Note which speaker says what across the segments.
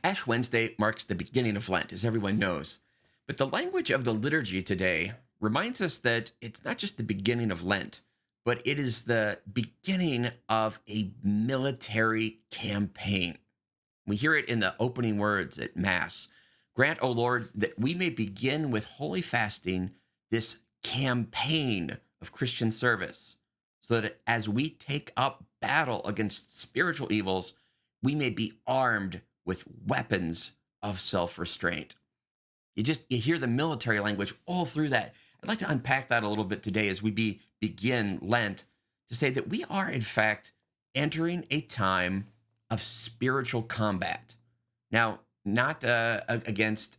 Speaker 1: Ash Wednesday marks the beginning of Lent, as everyone knows. But the language of the liturgy today reminds us that it's not just the beginning of Lent, but it is the beginning of a military campaign. We hear it in the opening words at Mass. Grant, O Lord, that we may begin with holy fasting this campaign of Christian service, so that as we take up battle against spiritual evils, we may be armed with weapons of self-restraint. You hear the military language all through that. I'd like to unpack that a little bit today as we begin Lent, to say that we are in fact entering a time of spiritual combat. Now, not against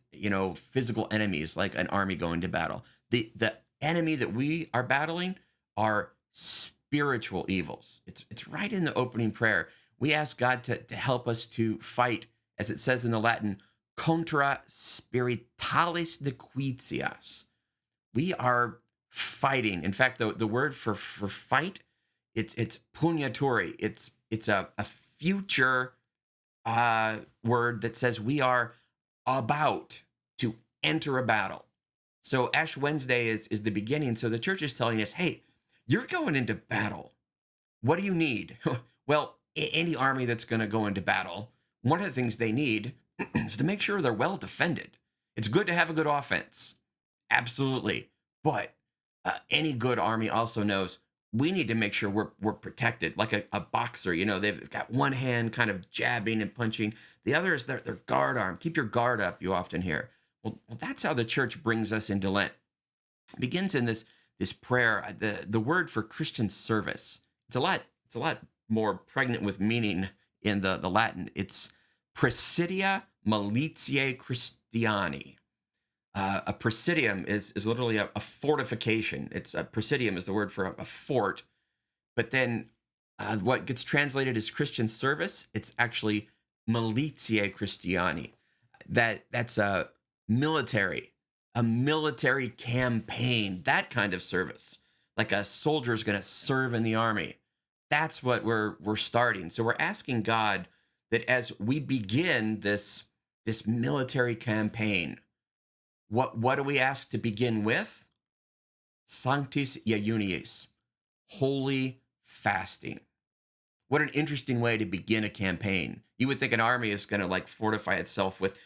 Speaker 1: physical enemies like an army going to battle. The enemy that we are battling are spiritual evils. It's right in the opening prayer. We ask God to help us to fight, as it says in the Latin, contra spiritualis nequitias. We are fighting. In fact, the word for fight, it's pugnatori. It's a future word that says we are about to enter a battle. So Ash Wednesday is the beginning. So the church is telling us, hey, you're going into battle. What do you need? Well, any army that's going to go into battle, one of the things they need is to make sure they're well defended. It's good to have a good offense. Absolutely. But any good army also knows we need to make sure we're protected, like a boxer. They've got one hand kind of jabbing and punching. The other is their guard arm. Keep your guard up, you often hear. Well, that's how the church brings us into Lent. It begins in this prayer. The word for Christian service. It's a lot more pregnant with meaning in the Latin. It's Presidia Militiae Christiani. A presidium is literally a fortification. It's a presidium is the word for a fort. But then what gets translated as Christian service, it's actually Militiae Christiani. That's a military campaign, that kind of service. Like a soldier's going to serve in the army. That's what we're starting. So we're asking God that as we begin this military campaign, what do we ask to begin with? Sanctis Iunies, holy fasting. What an interesting way to begin a campaign. You would think an army is going to like fortify itself with,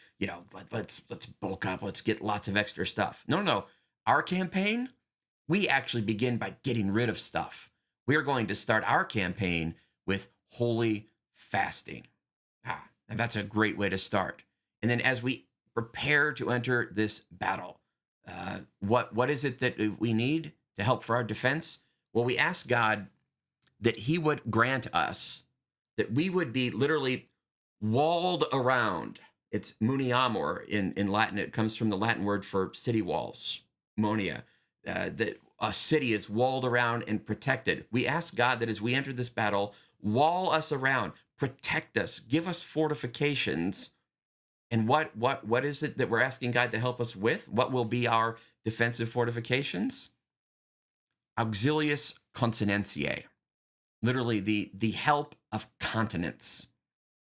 Speaker 1: let's bulk up, let's get lots of extra stuff. No. Our campaign, we actually begin by getting rid of stuff. We are going to start our campaign with holy fasting. And that's a great way to start. And then as we prepare to enter this battle, what is it that we need to help for our defense? Well, we ask God that he would grant us that we would be literally walled around. It's muniamur in Latin. It comes from the Latin word for city walls, monia, that a city is walled around and protected. We ask God that as we enter this battle, wall us around, protect us, give us fortifications. And what is it that we're asking God to help us with? What will be our defensive fortifications? Auxilius continentiae, literally the help of continence.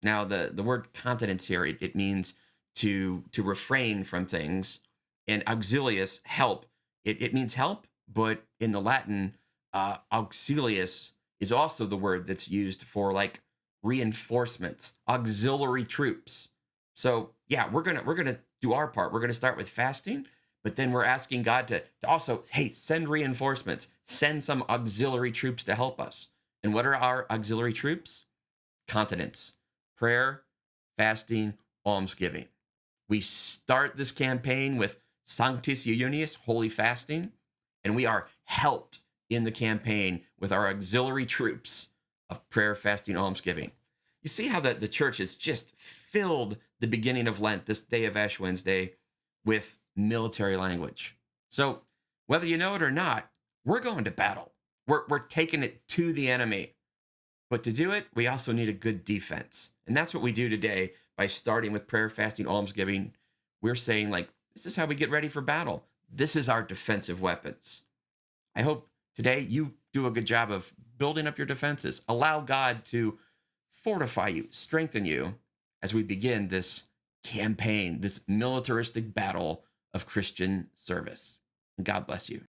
Speaker 1: Now, the word continence here, it means to refrain from things, and auxilius, help. It means help, but in the Latin, auxilius is also the word that's used for like reinforcements, auxiliary troops. So yeah, we're gonna do our part. We're gonna start with fasting, but then we're asking God to also, hey, send reinforcements, send some auxiliary troops to help us. And what are our auxiliary troops? Continence, prayer, fasting, almsgiving. We start this campaign with Sanctis Iunius, holy fasting, and we are helped in the campaign with our auxiliary troops of prayer, fasting, almsgiving. You see how the church has just filled the beginning of Lent, this day of Ash Wednesday, with military language. So whether you know it or not, we're going to battle. We're taking it to the enemy. But to do it, we also need a good defense. And that's what we do today by starting with prayer, fasting, almsgiving. We're saying, like, this is how we get ready for battle. This is our defensive weapons. I hope today you do a good job of building up your defenses. Allow God to fortify you, strengthen you as we begin this campaign, this militaristic battle of Christian service. God bless you.